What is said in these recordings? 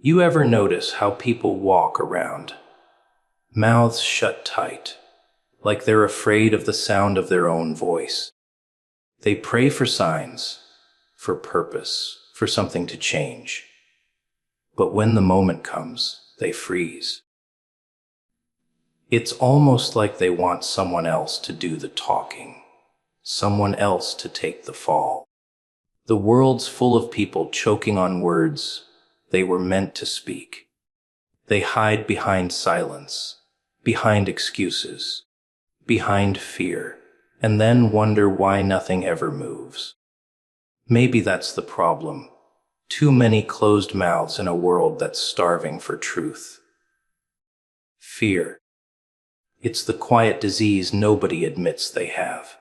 You ever notice how people walk around, mouths shut tight, like they're afraid of the sound of their own voice? They pray for signs, for purpose, for something to change. But when the moment comes, they freeze. It's almost like they want someone else to do the talking, someone else to take the fall. The world's full of people choking on words they were meant to speak. They hide behind silence, behind excuses, behind fear, and then wonder why nothing ever moves. Maybe that's the problem. Too many closed mouths in a world that's starving for truth. Fear. It's the quiet disease nobody admits they have.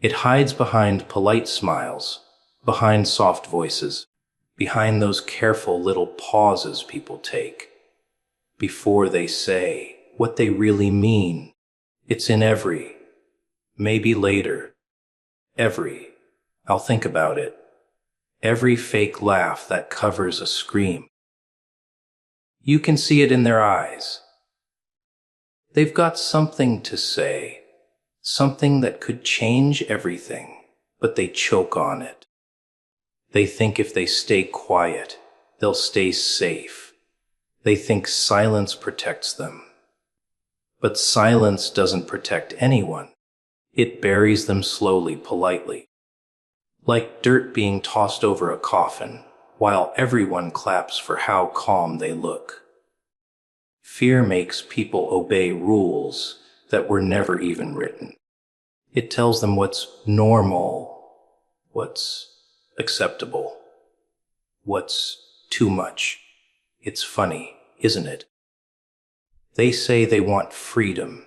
It hides behind polite smiles, behind soft voices, behind those careful little pauses people take before they say what they really mean. It's in every, maybe later, every, I'll think about it, every fake laugh that covers a scream. You can see it in their eyes. They've got something to say, something that could change everything, but they choke on it. They think if they stay quiet, they'll stay safe. They think silence protects them. But silence doesn't protect anyone. It buries them slowly, politely. Like dirt being tossed over a coffin, while everyone claps for how calm they look. Fear makes people obey rules that were never even written. It tells them what's normal, what's acceptable, what's too much. It's funny, isn't it? They say they want freedom,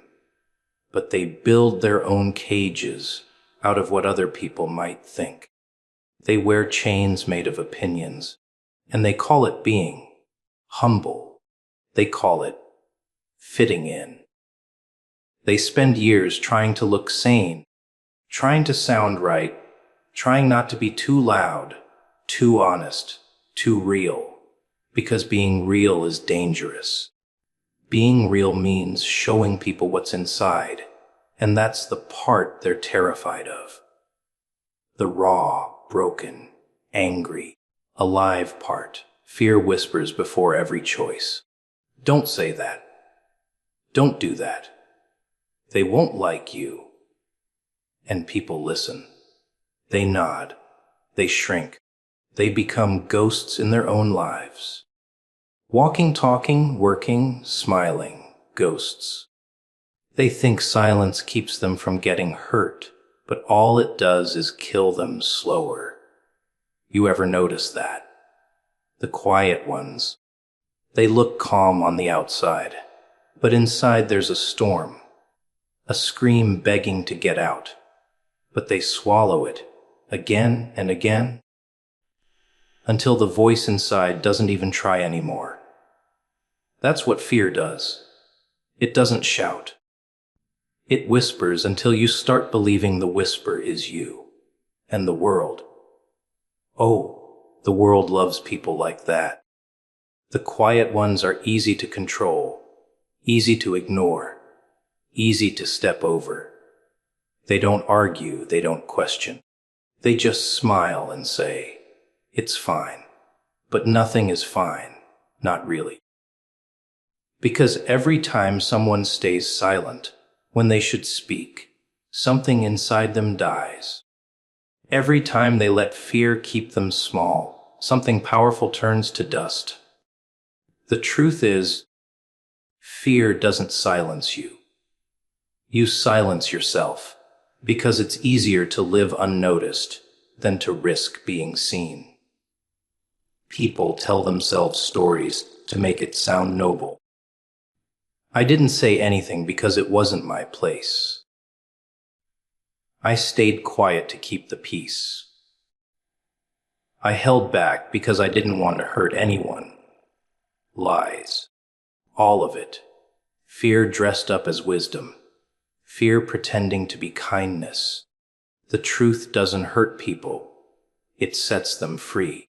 but they build their own cages out of what other people might think. They wear chains made of opinions, and they call it being humble. They call it fitting in. They spend years trying to look sane, trying to sound right, trying not to be too loud, too honest, too real, because being real is dangerous. Being real means showing people what's inside, and that's the part they're terrified of. The raw, broken, angry, alive part. Fear whispers before every choice. Don't say that. Don't do that. They won't like you. And people listen. They nod. They shrink. They become ghosts in their own lives. Walking, talking, working, smiling, ghosts. They think silence keeps them from getting hurt, but all it does is kill them slower. You ever notice that? The quiet ones. They look calm on the outside, but inside there's a storm, a scream begging to get out. But they swallow it, again and again, until the voice inside doesn't even try anymore. That's what fear does. It doesn't shout. It whispers until you start believing the whisper is you and the world. Oh, the world loves people like that. The quiet ones are easy to control, easy to ignore, easy to step over. They don't argue, they don't question. They just smile and say, "It's fine." But nothing is fine, not really. Because every time someone stays silent, when they should speak, something inside them dies. Every time they let fear keep them small, something powerful turns to dust. The truth is, fear doesn't silence you. You silence yourself, because it's easier to live unnoticed than to risk being seen. People tell themselves stories to make it sound noble. I didn't say anything because it wasn't my place. I stayed quiet to keep the peace. I held back because I didn't want to hurt anyone. Lies. All of it. Fear dressed up as wisdom. Fear pretending to be kindness. The truth doesn't hurt people. It sets them free.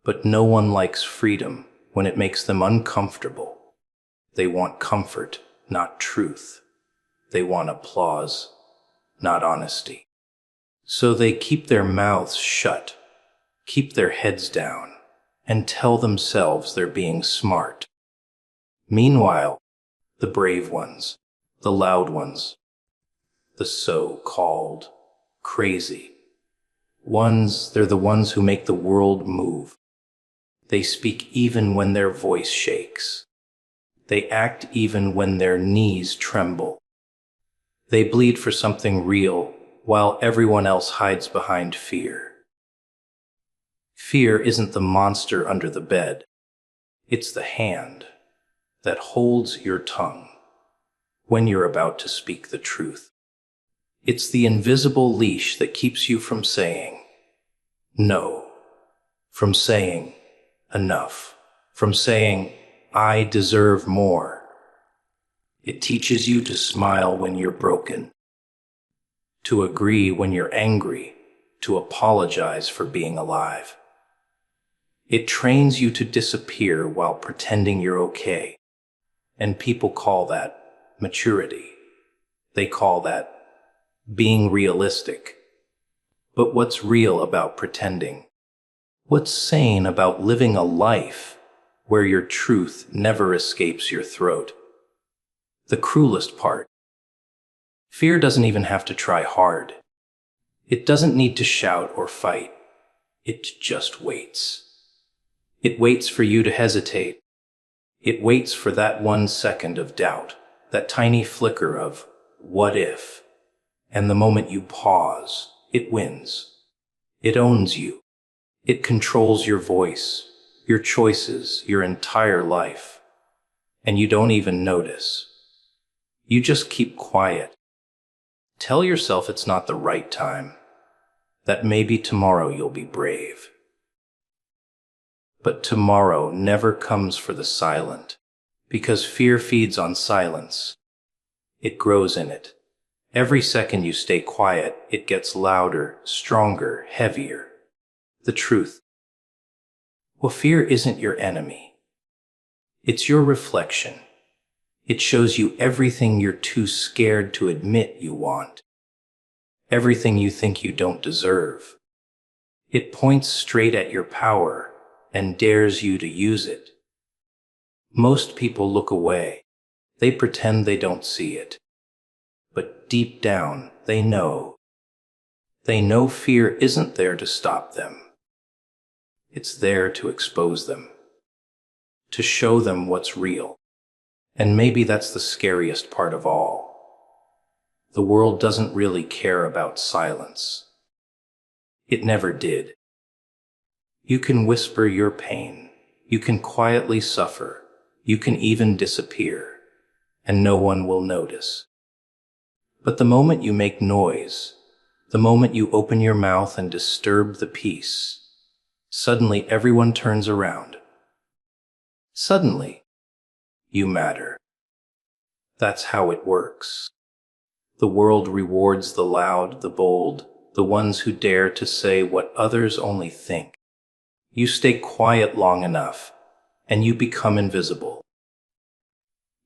But no one likes freedom when it makes them uncomfortable. They want comfort, not truth. They want applause, not honesty. So they keep their mouths shut, keep their heads down, and tell themselves they're being smart. Meanwhile, the brave ones, the loud ones, the so-called crazy ones, they're the ones who make the world move. They speak even when their voice shakes. They act even when their knees tremble. They bleed for something real, while everyone else hides behind fear. Fear isn't the monster under the bed. It's the hand that holds your tongue when you're about to speak the truth. It's the invisible leash that keeps you from saying no, from saying enough, from saying I deserve more. It teaches you to smile when you're broken, to agree when you're angry, to apologize for being alive. It trains you to disappear while pretending you're okay. And people call that maturity. They call that being realistic. But what's real about pretending? What's sane about living a life where your truth never escapes your throat? The cruelest part. Fear doesn't even have to try hard. It doesn't need to shout or fight. It just waits. It waits for you to hesitate. It waits for that 1 second of doubt, that tiny flicker of what if? And the moment you pause, it wins. It owns you. It controls your voice, your choices, your entire life. And you don't even notice. You just keep quiet. Tell yourself it's not the right time, that maybe tomorrow you'll be brave. But tomorrow never comes for the silent, because fear feeds on silence. It grows in it. Every second you stay quiet, it gets louder, stronger, heavier. The truth. Well, fear isn't your enemy. It's your reflection. It shows you everything you're too scared to admit you want. Everything you think you don't deserve. It points straight at your power and dares you to use it. Most people look away. They pretend they don't see it. But deep down, they know. They know fear isn't there to stop them. It's there to expose them, to show them what's real. And maybe that's the scariest part of all. The world doesn't really care about silence. It never did. You can whisper your pain. You can quietly suffer. You can even disappear, and no one will notice. But the moment you make noise, the moment you open your mouth and disturb the peace, suddenly everyone turns around. Suddenly, you matter. That's how it works. The world rewards the loud, the bold, the ones who dare to say what others only think. You stay quiet long enough, and you become invisible.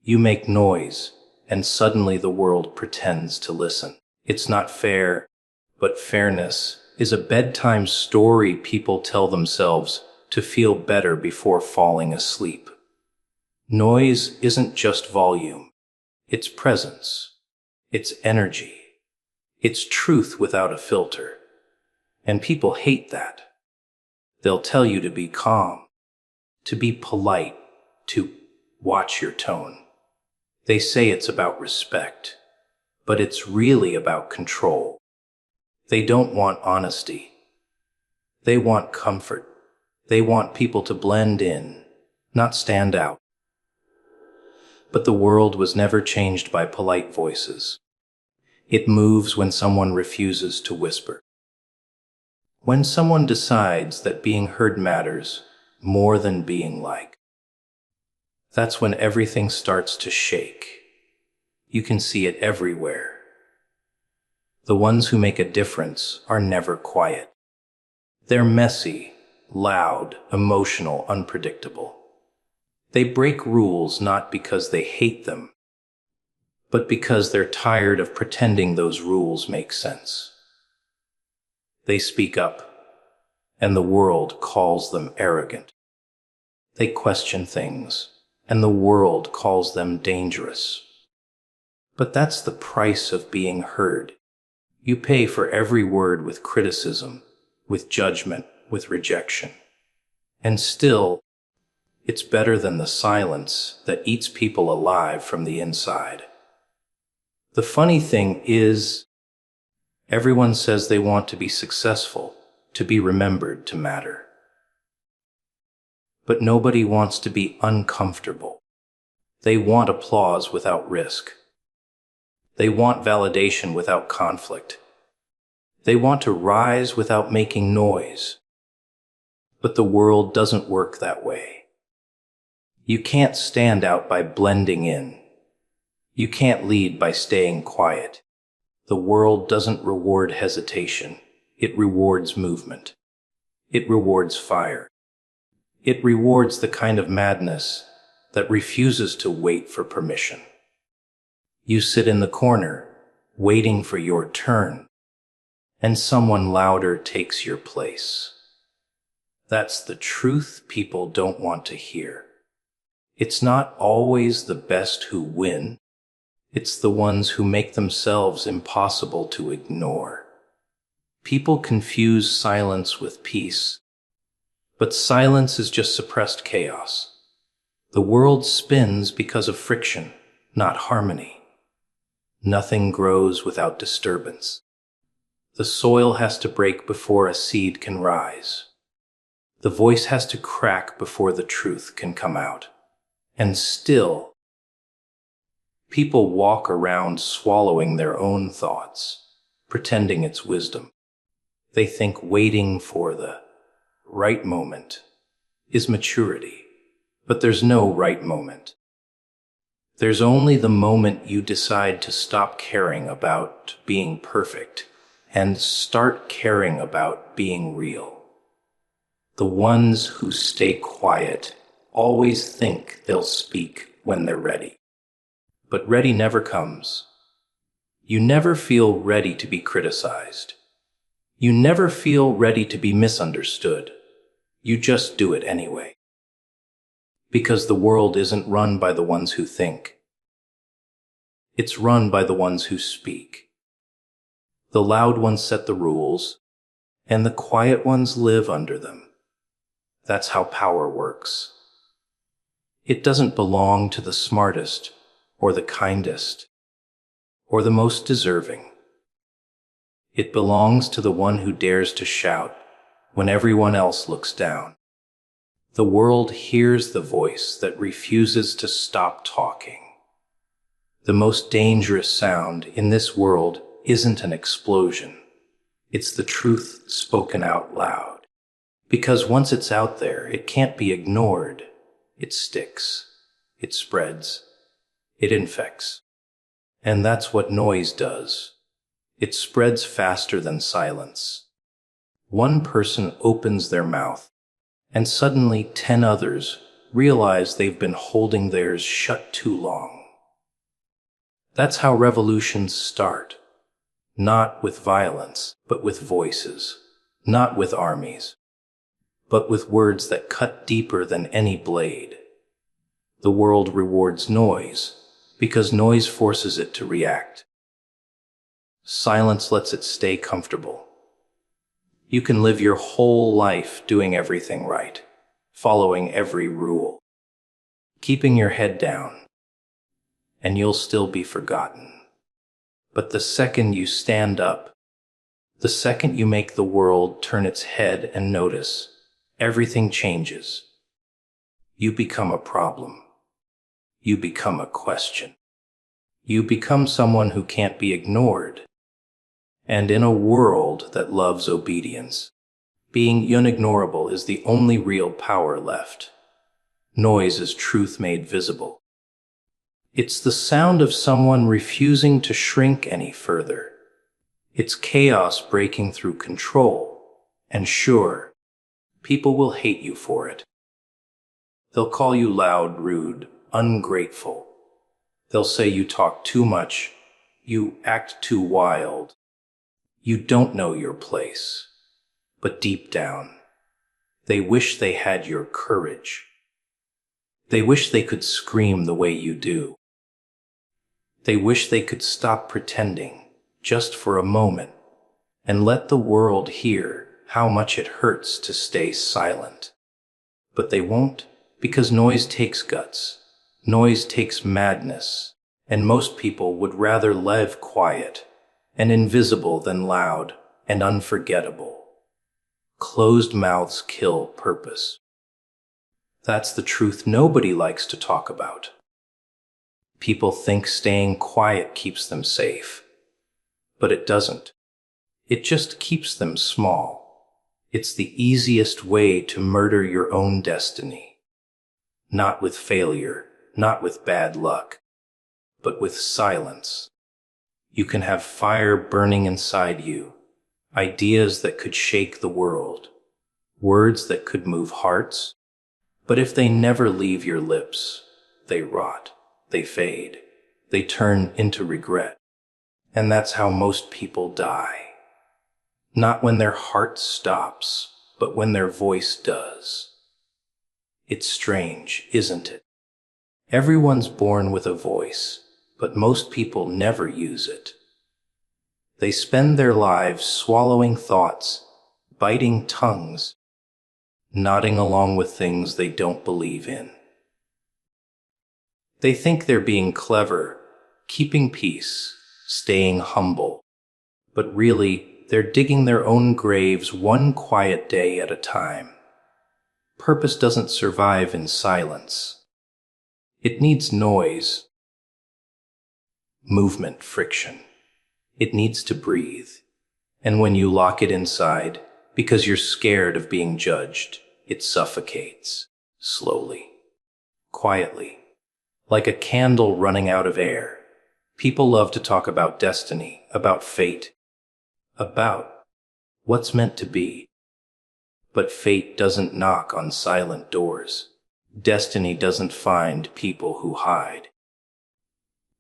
You make noise, and suddenly the world pretends to listen. It's not fair, but fairness is a bedtime story people tell themselves to feel better before falling asleep. Noise isn't just volume. It's presence. It's energy. It's truth without a filter. And people hate that. They'll tell you to be calm, to be polite, to watch your tone. They say it's about respect, but it's really about control. They don't want honesty. They want comfort. They want people to blend in, not stand out. But the world was never changed by polite voices. It moves when someone refuses to whisper. When someone decides that being heard matters more than being liked. That's when everything starts to shake. You can see it everywhere. The ones who make a difference are never quiet. They're messy, loud, emotional, unpredictable. They break rules not because they hate them, but because they're tired of pretending those rules make sense. They speak up, and the world calls them arrogant. They question things, and the world calls them dangerous. But that's the price of being heard. You pay for every word with criticism, with judgment, with rejection. And still, it's better than the silence that eats people alive from the inside. The funny thing is, everyone says they want to be successful, to be remembered, to matter. But nobody wants to be uncomfortable. They want applause without risk. They want validation without conflict. They want to rise without making noise. But the world doesn't work that way. You can't stand out by blending in. You can't lead by staying quiet. The world doesn't reward hesitation. It rewards movement. It rewards fire. It rewards the kind of madness that refuses to wait for permission. You sit in the corner, waiting for your turn, and someone louder takes your place. That's the truth people don't want to hear. It's not always the best who win. It's the ones who make themselves impossible to ignore. People confuse silence with peace, but silence is just suppressed chaos. The world spins because of friction, not harmony. Nothing grows without disturbance. The soil has to break before a seed can rise. The voice has to crack before the truth can come out. And still, people walk around swallowing their own thoughts, pretending it's wisdom. They think waiting for the right moment is maturity, but there's no right moment. There's only the moment you decide to stop caring about being perfect and start caring about being real. The ones who stay quiet always think they'll speak when they're ready. But ready never comes. You never feel ready to be criticized. You never feel ready to be misunderstood. You just do it anyway. Because the world isn't run by the ones who think. It's run by the ones who speak. The loud ones set the rules, and the quiet ones live under them. That's how power works. It doesn't belong to the smartest, or the kindest, or the most deserving. It belongs to the one who dares to shout when everyone else looks down. The world hears the voice that refuses to stop talking. The most dangerous sound in this world isn't an explosion. It's the truth spoken out loud. Because once it's out there, it can't be ignored. It sticks. It spreads. It infects. And that's what noise does. It spreads faster than silence. One person opens their mouth, and suddenly 10 others realize they've been holding theirs shut too long. That's how revolutions start. Not with violence, but with voices. Not with armies, but with words that cut deeper than any blade. The world rewards noise, because noise forces it to react. Silence lets it stay comfortable. You can live your whole life doing everything right, following every rule, keeping your head down, and you'll still be forgotten. But the second you stand up, the second you make the world turn its head and notice, everything changes. You become a problem. You become a question. You become someone who can't be ignored. And in a world that loves obedience, being unignorable is the only real power left. Noise is truth made visible. It's the sound of someone refusing to shrink any further. It's chaos breaking through control. And sure, people will hate you for it. They'll call you loud, rude, ungrateful. They'll say you talk too much, you act too wild. You don't know your place. But deep down, they wish they had your courage. They wish they could scream the way you do. They wish they could stop pretending, just for a moment, and let the world hear how much it hurts to stay silent. But they won't, because noise takes guts, noise takes madness, and most people would rather live quiet and invisible than loud and unforgettable. Closed mouths kill purpose. That's the truth nobody likes to talk about. People think staying quiet keeps them safe, but it doesn't. It just keeps them small. It's the easiest way to murder your own destiny. Not with failure, not with bad luck, but with silence. You can have fire burning inside you, ideas that could shake the world, words that could move hearts, but if they never leave your lips, they rot, they fade, they turn into regret. And that's how most people die. Not when their heart stops, but when their voice does. It's strange, isn't it? Everyone's born with a voice, but most people never use it. They spend their lives swallowing thoughts, biting tongues, nodding along with things they don't believe in. They think they're being clever, keeping peace, staying humble, but really, they're digging their own graves one quiet day at a time. Purpose doesn't survive in silence. It needs noise, movement, friction. It needs to breathe. And when you lock it inside, because you're scared of being judged, it suffocates, slowly, quietly, like a candle running out of air. People love to talk about destiny, about fate, about what's meant to be. But fate doesn't knock on silent doors. Destiny doesn't find people who hide.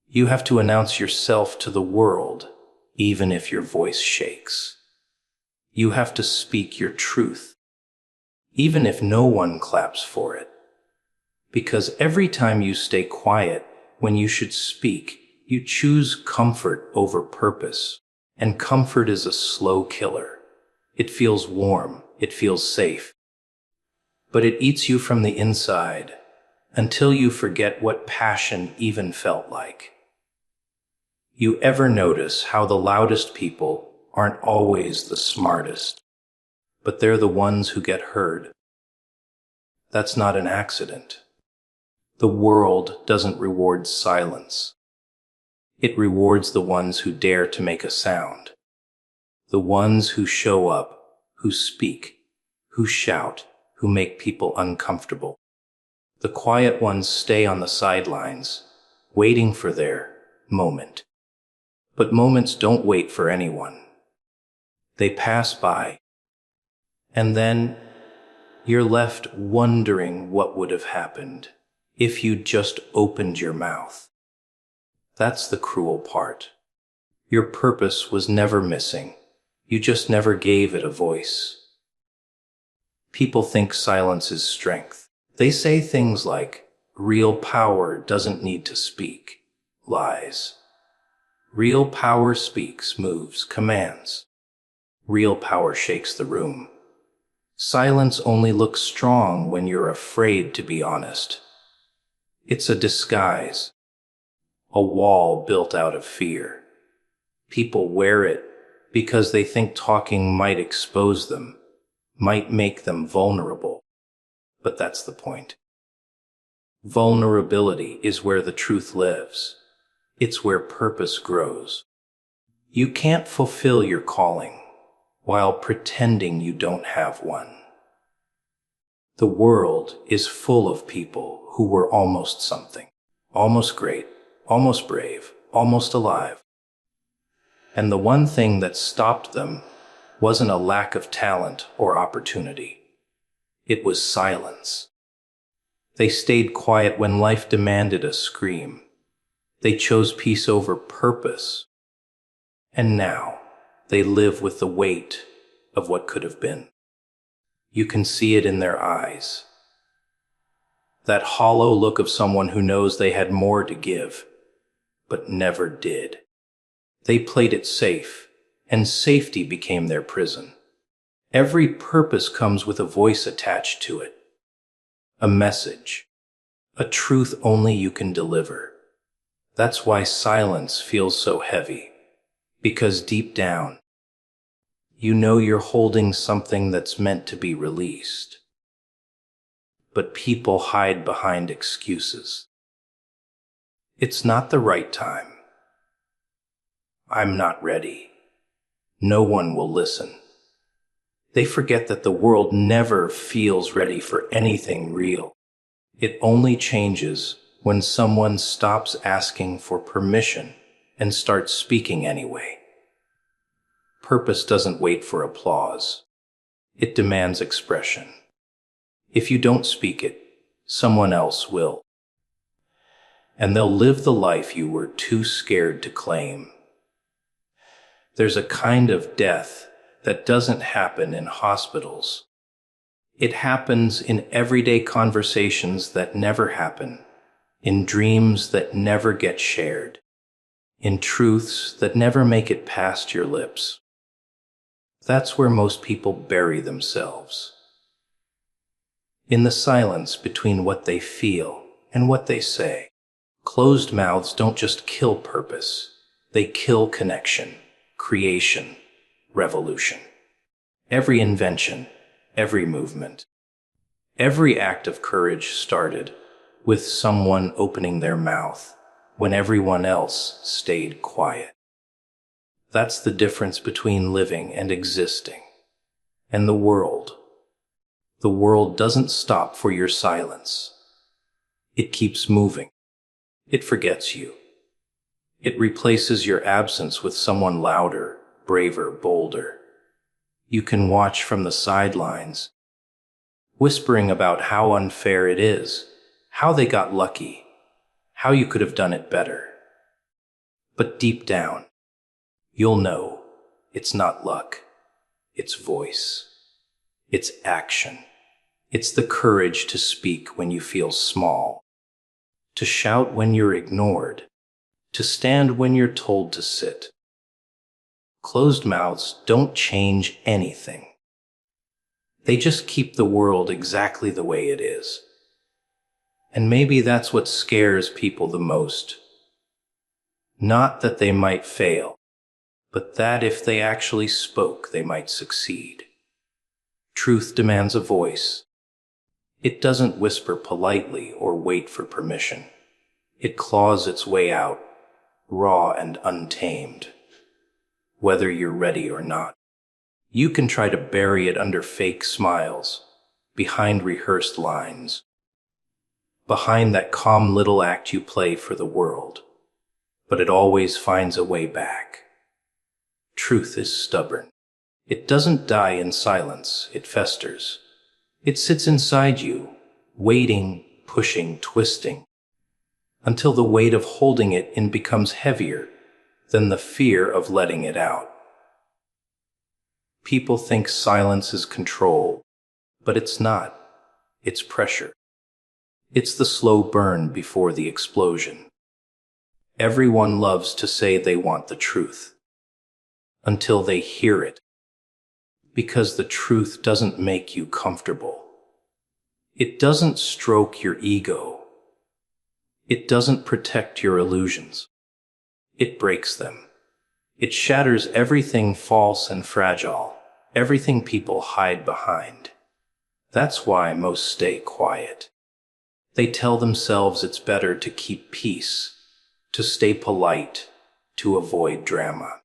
You have to announce yourself to the world, even if your voice shakes. You have to speak your truth, even if no one claps for it. Because every time you stay quiet when you should speak, you choose comfort over purpose. And comfort is a slow killer. It feels warm, it feels safe. But it eats you from the inside until you forget what passion even felt like. You ever notice how the loudest people aren't always the smartest, but they're the ones who get heard? That's not an accident. The world doesn't reward silence. It rewards the ones who dare to make a sound. The ones who show up, who speak, who shout, who make people uncomfortable. The quiet ones stay on the sidelines, waiting for their moment. But moments don't wait for anyone. They pass by. And then you're left wondering what would have happened if you'd just opened your mouth. That's the cruel part. Your purpose was never missing. You just never gave it a voice. People think silence is strength. They say things like, real power doesn't need to speak. Lies. Real power speaks, moves, commands. Real power shakes the room. Silence only looks strong when you're afraid to be honest. It's a disguise. A wall built out of fear. People wear it because they think talking might expose them, might make them vulnerable. But that's the point. Vulnerability is where the truth lives. It's where purpose grows. You can't fulfill your calling while pretending you don't have one. The world is full of people who were almost something, almost great, almost brave, almost alive. And the one thing that stopped them wasn't a lack of talent or opportunity. It was silence. They stayed quiet when life demanded a scream. They chose peace over purpose. And now, they live with the weight of what could have been. You can see it in their eyes. That hollow look of someone who knows they had more to give, but never did. They played it safe, and safety became their prison. Every purpose comes with a voice attached to it. A message. A truth only you can deliver. That's why silence feels so heavy. Because deep down, you know you're holding something that's meant to be released. But people hide behind excuses. It's not the right time. I'm not ready. No one will listen. They forget that the world never feels ready for anything real. It only changes when someone stops asking for permission and starts speaking anyway. Purpose doesn't wait for applause. It demands expression. If you don't speak it, someone else will. And they'll live the life you were too scared to claim. There's a kind of death that doesn't happen in hospitals. It happens in everyday conversations that never happen, in dreams that never get shared, in truths that never make it past your lips. That's where most people bury themselves. In the silence between what they feel and what they say. Closed mouths don't just kill purpose, they kill connection, creation, revolution. Every invention, every movement, every act of courage started with someone opening their mouth when everyone else stayed quiet. That's the difference between living and existing. And the world doesn't stop for your silence. It keeps moving. It forgets you. It replaces your absence with someone louder, braver, bolder. You can watch from the sidelines, whispering about how unfair it is, how they got lucky, how you could have done it better. But deep down, you'll know it's not luck, it's voice, it's action. It's the courage to speak when you feel small, to shout when you're ignored, to stand when you're told to sit. Closed mouths don't change anything. They just keep the world exactly the way it is. And maybe that's what scares people the most. Not that they might fail, but that if they actually spoke, they might succeed. Truth demands a voice. It doesn't whisper politely or wait for permission. It claws its way out, raw and untamed. Whether you're ready or not, you can try to bury it under fake smiles, behind rehearsed lines, behind that calm little act you play for the world. But it always finds a way back. Truth is stubborn. It doesn't die in silence, it festers. It sits inside you, waiting, pushing, twisting, until the weight of holding it in becomes heavier than the fear of letting it out. People think silence is control, but it's not. It's pressure. It's the slow burn before the explosion. Everyone loves to say they want the truth, until they hear it. Because the truth doesn't make you comfortable. It doesn't stroke your ego. It doesn't protect your illusions. It breaks them. It shatters everything false and fragile, everything people hide behind. That's why most stay quiet. They tell themselves it's better to keep peace, to stay polite, to avoid drama.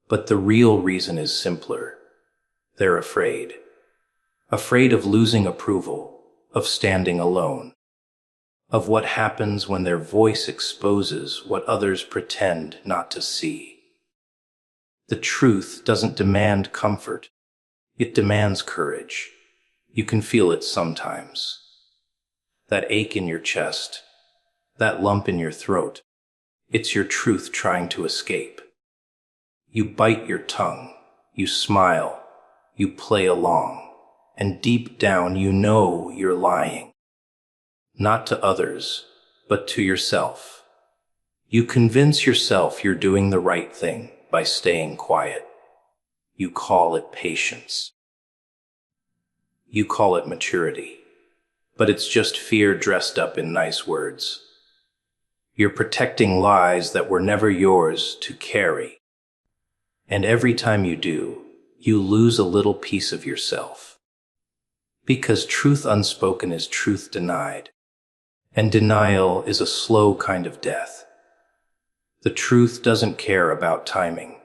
But the real reason is simpler. They're afraid. Afraid of losing approval, of standing alone, of what happens when their voice exposes what others pretend not to see. The truth doesn't demand comfort. It demands courage. You can feel it sometimes. that ache in your chest, that lump in your throat. It's your truth trying to escape. You bite your tongue, you smile, you play along, and deep down you know you're lying. Not to others, but to yourself. You convince yourself you're doing the right thing by staying quiet. You call it patience. You call it maturity. But it's just fear dressed up in nice words. You're protecting lies that were never yours to carry. And every time you do, you lose a little piece of yourself. Because truth unspoken is truth denied. And denial is a slow kind of death. The truth doesn't care about timing.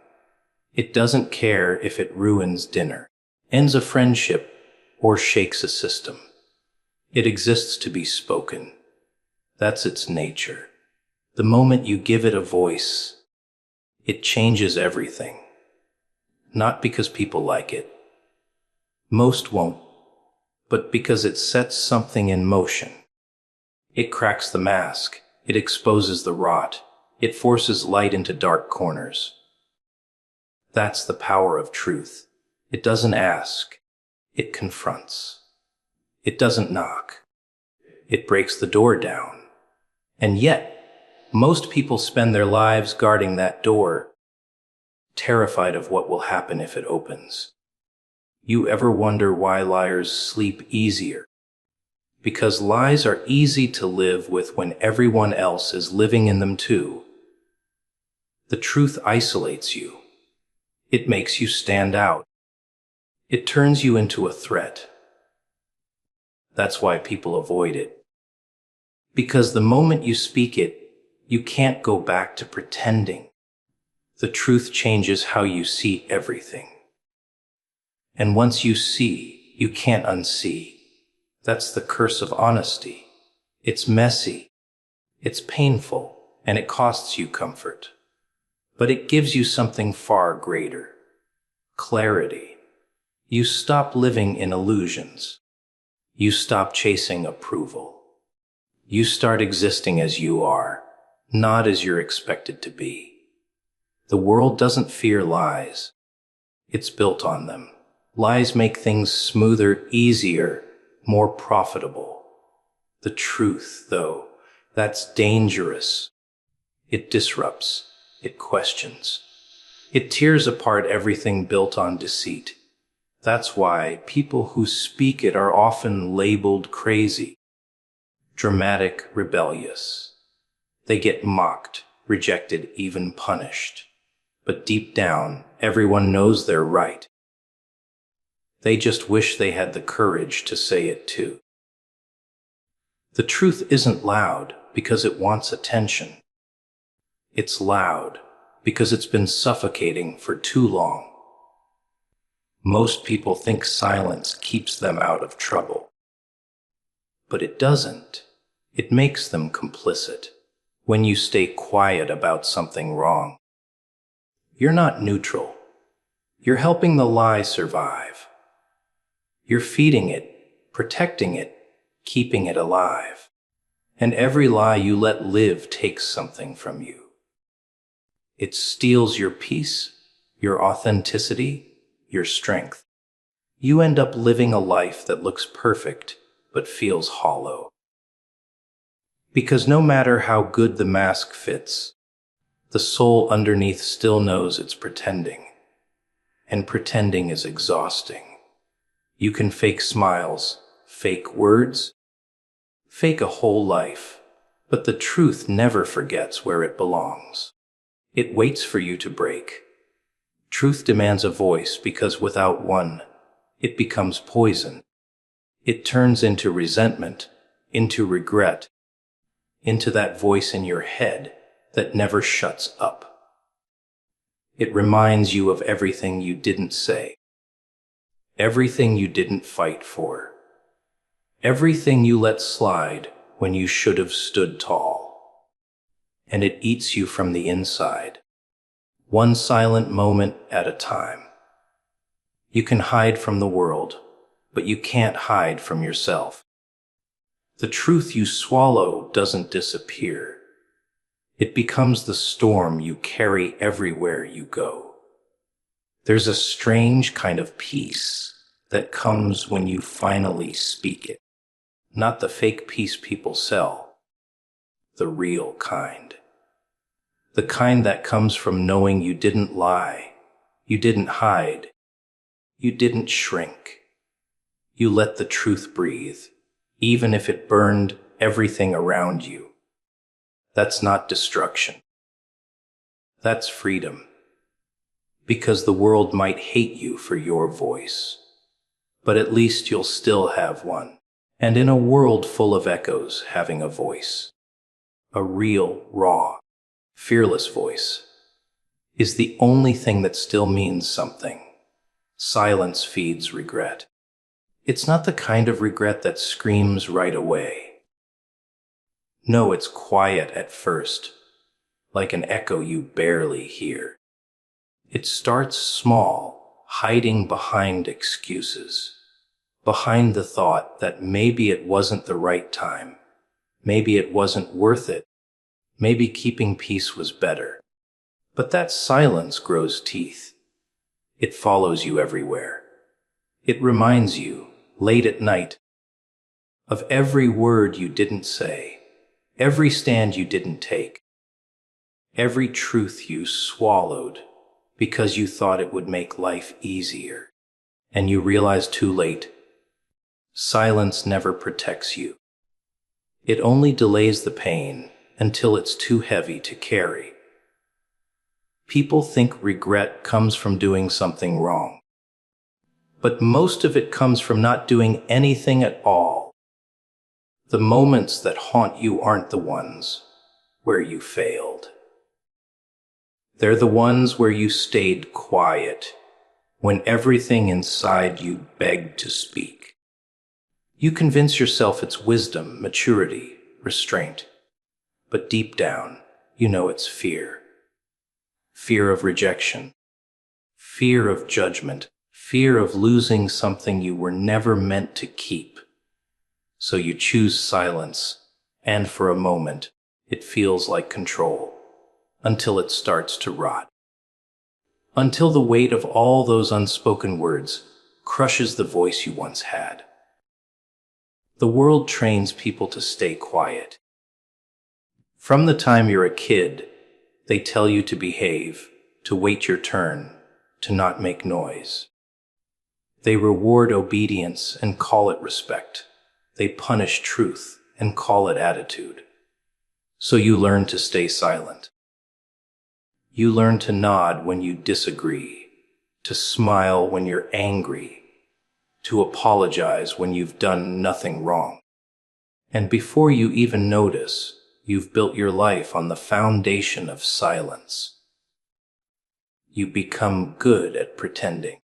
It doesn't care if it ruins dinner, ends a friendship, or shakes a system. It exists to be spoken. That's its nature. The moment you give it a voice, it changes everything. Not because people like it. Most won't, but because it sets something in motion. It cracks the mask. It exposes the rot. It forces light into dark corners. That's the power of truth. It doesn't ask. It confronts. It doesn't knock. It breaks the door down. And yet, most people spend their lives guarding that door, terrified of what will happen if it opens. You ever wonder why liars sleep easier? Because lies are easy to live with when everyone else is living in them too. The truth isolates you. It makes you stand out. It turns you into a threat. That's why people avoid it. Because the moment you speak it, you can't go back to pretending. The truth changes how you see everything. And once you see, you can't unsee. That's the curse of honesty. It's messy, it's painful, and it costs you comfort. But it gives you something far greater. Clarity. You stop living in illusions. You stop chasing approval. You start existing as you are, not as you're expected to be. The world doesn't fear lies. It's built on them. Lies make things smoother, easier, more profitable. The truth, though, that's dangerous. It disrupts. It questions. It tears apart everything built on deceit. That's why people who speak it are often labeled crazy, dramatic, rebellious. They get mocked, rejected, even punished. But deep down, everyone knows they're right. They just wish they had the courage to say it too. The truth isn't loud because it wants attention. It's loud because it's been suffocating for too long. Most people think silence keeps them out of trouble. But it doesn't. It makes them complicit. When you stay quiet about something wrong, you're not neutral. You're helping the lie survive. You're feeding it, protecting it, keeping it alive. And every lie you let live takes something from you. It steals your peace, your authenticity, your strength. You end up living a life that looks perfect, but feels hollow. Because no matter how good the mask fits, the soul underneath still knows it's pretending. And pretending is exhausting. You can fake smiles, fake words, fake a whole life, but the truth never forgets where it belongs. It waits for you to break. Truth demands a voice because without one, it becomes poison. It turns into resentment, into regret, into that voice in your head that never shuts up. It reminds you of everything you didn't say, everything you didn't fight for, everything you let slide when you should have stood tall. And it eats you from the inside, one silent moment at a time. You can hide from the world, but you can't hide from yourself. The truth you swallow doesn't disappear. It becomes the storm you carry everywhere you go. There's a strange kind of peace that comes when you finally speak it. Not the fake peace people sell, the real kind. The kind that comes from knowing you didn't lie, you didn't hide, you didn't shrink. You let the truth breathe, even if it burned everything around you. That's not destruction. That's freedom. Because the world might hate you for your voice, but at least you'll still have one. And in a world full of echoes, having a voice, a real, raw, fearless voice, is the only thing that still means something. Silence feeds regret. It's not the kind of regret that screams right away. No, it's quiet at first, like an echo you barely hear. It starts small, hiding behind excuses, behind the thought that maybe it wasn't the right time, maybe it wasn't worth it, maybe keeping peace was better. But that silence grows teeth. It follows you everywhere. It reminds you, late at night, of every word you didn't say, every stand you didn't take, every truth you swallowed because you thought it would make life easier. And you realize too late, silence never protects you. It only delays the pain until it's too heavy to carry. People think regret comes from doing something wrong, but most of it comes from not doing anything at all. The moments that haunt you aren't the ones where you failed. They're the ones where you stayed quiet, when everything inside you begged to speak. You convince yourself it's wisdom, maturity, restraint, but deep down, you know it's fear. Fear of rejection, fear of judgment, fear of losing something you were never meant to keep. So you choose silence, and for a moment, it feels like control, until it starts to rot. Until the weight of all those unspoken words crushes the voice you once had. The world trains people to stay quiet. From the time you're a kid, they tell you to behave, to wait your turn, to not make noise. They reward obedience and call it respect. They punish truth and call it attitude. So you learn to stay silent. You learn to nod when you disagree, to smile when you're angry, to apologize when you've done nothing wrong. And before you even notice, you've built your life on the foundation of silence. You become good at pretending,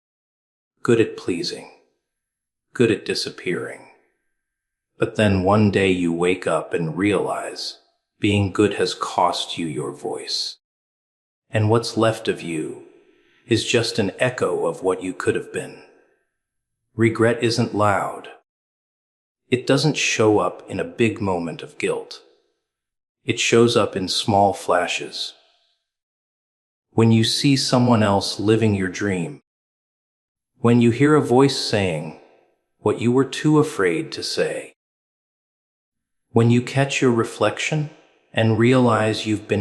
good at pleasing, good at disappearing. But then one day you wake up and realize being good has cost you your voice. And what's left of you is just an echo of what you could have been. Regret isn't loud. It doesn't show up in a big moment of guilt. It shows up in small flashes. When you see someone else living your dream. When you hear a voice saying what you were too afraid to say. When you catch your reflection and realize you've been